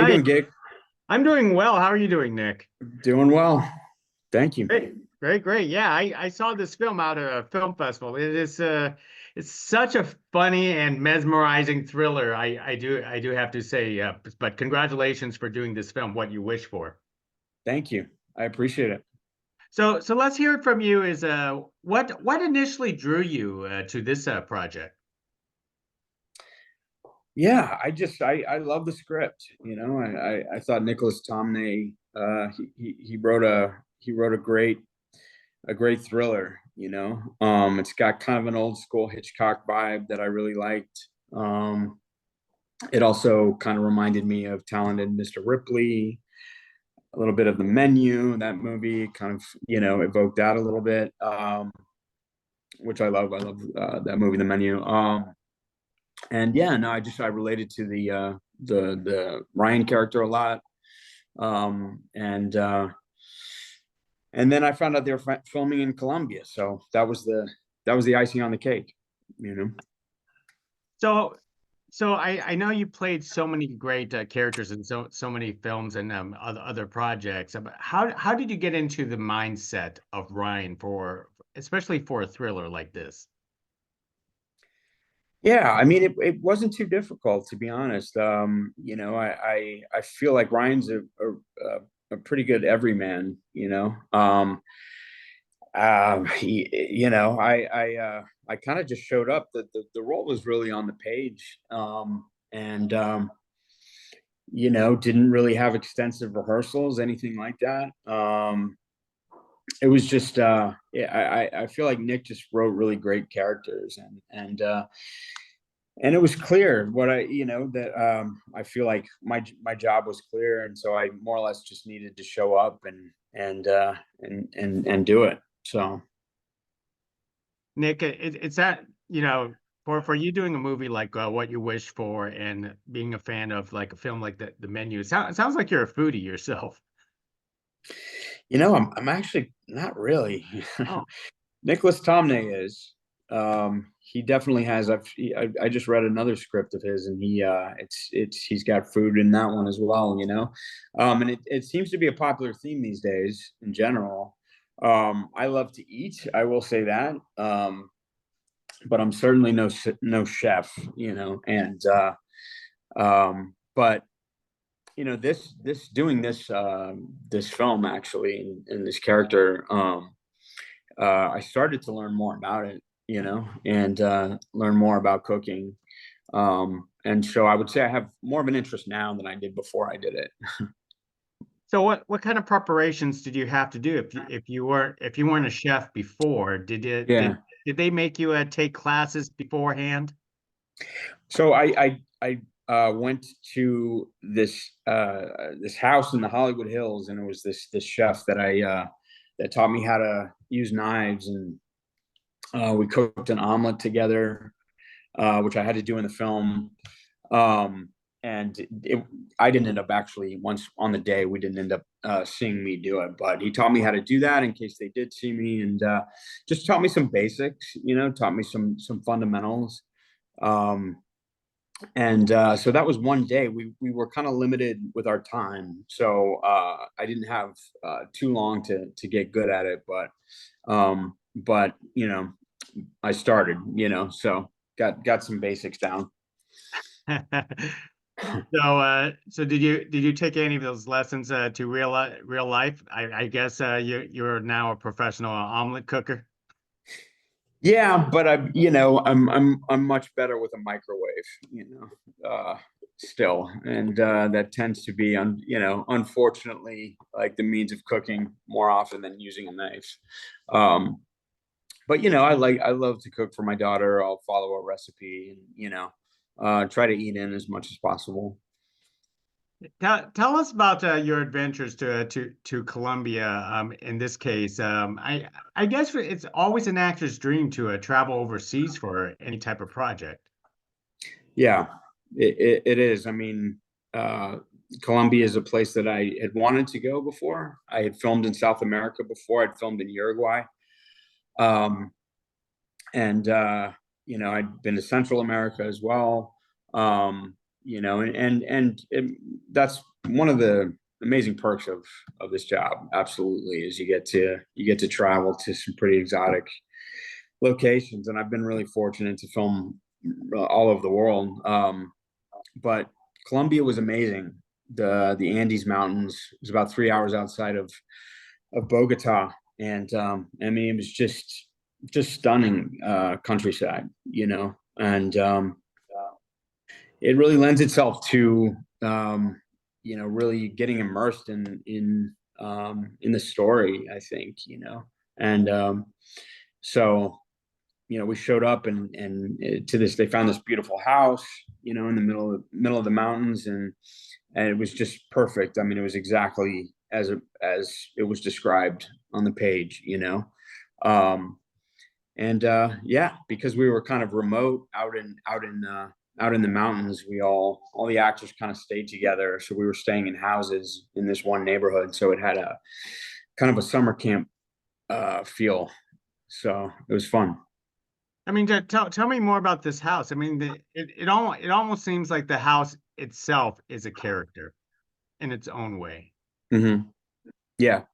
How you Hi, doing, Gig? I'm doing well. How are you doing, Nick? Doing well. Thank you. Great, great, great. Yeah, I saw this film out at a film festival. It's such a funny and mesmerizing thriller. I do have to say, but congratulations for doing this film, What You Wish For. Thank you. I appreciate it. So let's hear it from you. Is what initially drew you to this project? Yeah, I love the script. I thought Nicholas Tomney he wrote a great thriller. It's got kind of an old school Hitchcock vibe that I really liked. It also kind of reminded me of Talented Mr. Ripley, a little bit of The Menu. That movie kind of evoked that a little bit, which I love. I love that movie, The Menu. And yeah, no, I related to the Ryan character a lot. Um, and uh, and then I found out they were filming in Colombia, so that was the icing on the cake, you know. So so I know you played so many great characters in so many films and other projects. But how did you get into the mindset of Ryan for especially for a thriller like this? Yeah, I mean, it wasn't too difficult, to be honest. I feel like Ryan's a pretty good everyman. I kind of just showed up. The role was really on the page, and didn't really have extensive rehearsals, anything like that. It was just, yeah, I feel like Nick just wrote really great characters, and it was clear what that I feel like my job was clear, and so I more or less just needed to show up and do it. So. Nick, it's that for you doing a movie like What You Wish For and being a fan of like a film like The Menu. It sounds like you're a foodie yourself. I'm actually not really. Oh, Nicholas Tomney is. He definitely has. I just read another script of his, and he's got food in that one as well. And it seems to be a popular theme these days in general. I love to eat. I will say that. But I'm certainly no chef. But this doing this film actually and this character, I started to learn more about it, and learn more about cooking. And so I would say I have more of an interest now than I did before I did it. so what kind of preparations did you have to do if you weren't a chef before? Yeah. Did they make you take classes beforehand? So I went to this house in the Hollywood Hills, and it was this chef that taught me how to use knives, and we cooked an omelet together, which I had to do in the film. Um, and I didn't end up actually, once on the day, we didn't end up seeing me do it, but he taught me how to do that in case they did see me, and just taught me some basics, taught me some fundamentals. Um, and so that was one day. We were kind of limited with our time, so I didn't have too long to get good at it, but I started, so got some basics down. So did you take any of those lessons to real life? I guess you're now a professional omelet cooker. Yeah, but I'm much better with a microwave, still, and that tends to be unfortunately, like the means of cooking more often than using a knife. Um, but I love to cook for my daughter. I'll follow a recipe and try to eat in as much as possible. Tell us about your adventures to Colombia. In this case, I guess it's always an actor's dream to travel overseas for any type of project. Yeah, it is. I mean, Colombia is a place that I had wanted to go before. I had filmed in South America before. I'd filmed in Uruguay. Um, and I'd been to Central America as well. Um, that's one of the amazing perks of this job. Absolutely, is you get to travel to some pretty exotic locations, and I've been really fortunate to film all over the world. But Colombia was amazing. The Andes Mountains was about 3 hours outside of Bogota, and I mean it was just stunning countryside, and it really lends itself to really getting immersed in the story, I think, and so we showed up, and to this they found this beautiful house, in the middle of the mountains, and it was just perfect. I mean, it was exactly as it was described on the page, um, and yeah, because we were kind of remote out in the mountains, all the actors kind of stayed together. So we were staying in houses in this one neighborhood. So it had a kind of a summer camp feel. So it was fun. I mean, tell me more about this house. I mean, it almost seems like the house itself is a character in its own way. Hmm. Yeah,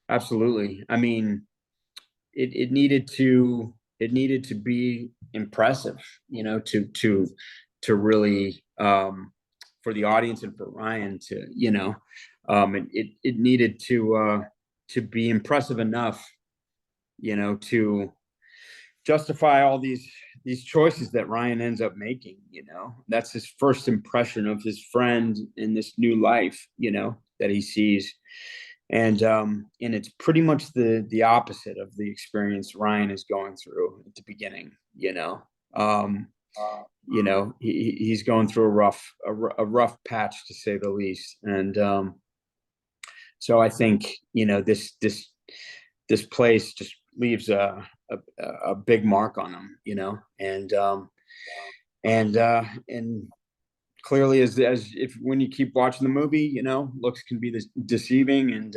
absolutely. I mean, it needed to be impressive, to really for the audience and for Ryan to, it needed to be impressive enough, to justify all these choices that Ryan ends up making. That's his first impression of his friend in this new life, that he sees, and it's pretty much the opposite of the experience Ryan is going through at the beginning. Um, he's going through a rough patch, to say the least, and so I think this place just leaves a big mark on him, and clearly, as if when you keep watching the movie, looks can be deceiving, and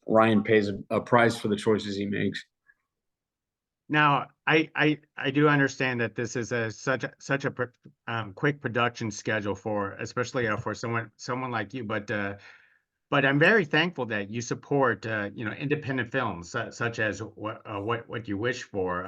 Ryan pays a price for the choices he makes. Now, I do understand that this is such a quick production schedule for, especially for someone like you, but I'm very thankful that you support independent films such as what you wish for.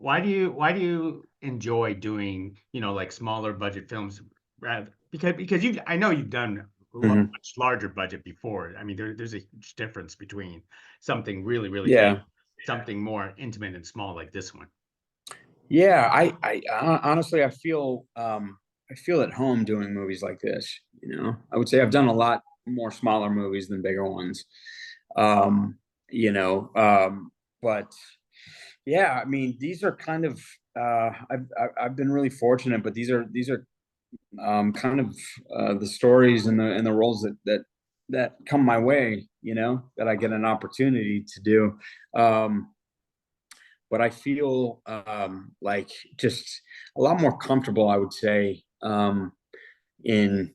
Why do you enjoy doing like smaller budget films, rather because I know you've done Mhm. much larger budget before. I mean, there's a huge difference between something really big, Yeah, something more intimate and small like this one. yeah. Honestly, I feel at home doing movies like this. I would say I've done a lot more smaller movies than bigger ones. Um, you know, um, but yeah, I mean, these are kind of I've been really fortunate, but these are kind of the stories and the roles that come my way, that I get an opportunity to do. Um, but I feel like just a lot more comfortable, I would say, in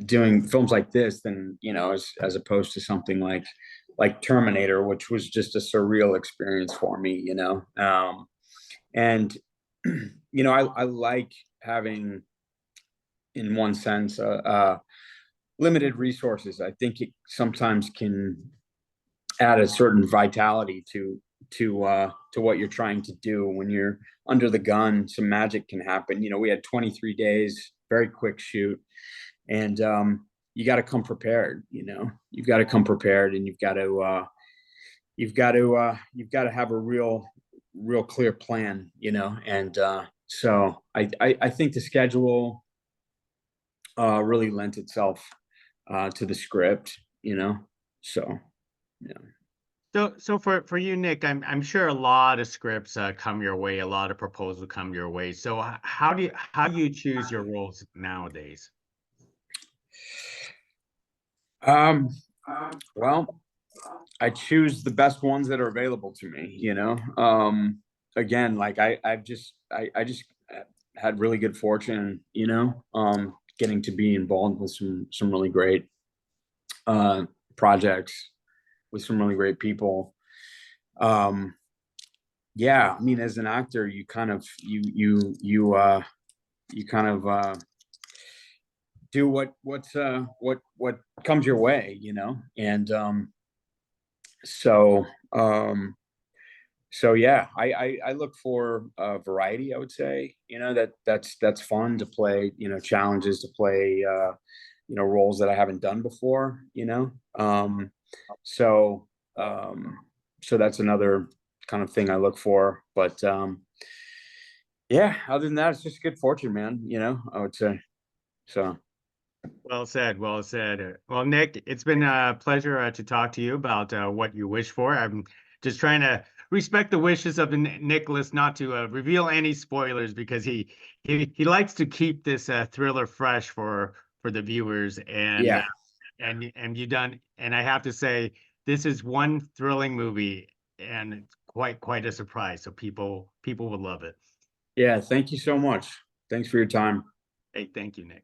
doing films like this than, as opposed to something like Terminator, which was just a surreal experience for me, and I like having, in one sense, limited resources. I think it sometimes can add a certain vitality to what you're trying to do. When you're under the gun, some magic can happen. We had 23 days, very quick shoot, and you got to come prepared. You've got to come prepared, and you've got to have a real clear plan. And so I think the schedule really lent itself to the script. So yeah. So for you, Nick, I'm sure a lot of scripts come your way, a lot of proposals come your way. So how do you choose your roles nowadays? Um, well, I choose the best ones that are available to me, again, like I just had really good fortune, getting to be involved with some really great projects with some really great people. Um, yeah, I mean, as an actor, you kind of you kind of do what comes your way, and so so yeah, I look for variety. I would say, that's fun to play, challenges to play, roles that I haven't done before, so so that's another kind of thing I look for. But yeah, other than that, it's just good fortune, man. I would say so. Well said. Well said. Well, Nick, it's been a pleasure to talk to you about what you wish for. I'm just trying to respect the wishes of Nicholas not to reveal any spoilers because he likes to keep this thriller fresh for the viewers. And Yeah, and you done. And I have to say, this is one thrilling movie, and it's quite a surprise. So people will love it. yeah. Thank you so much. Thanks for your time. Hey, thank you, Nick.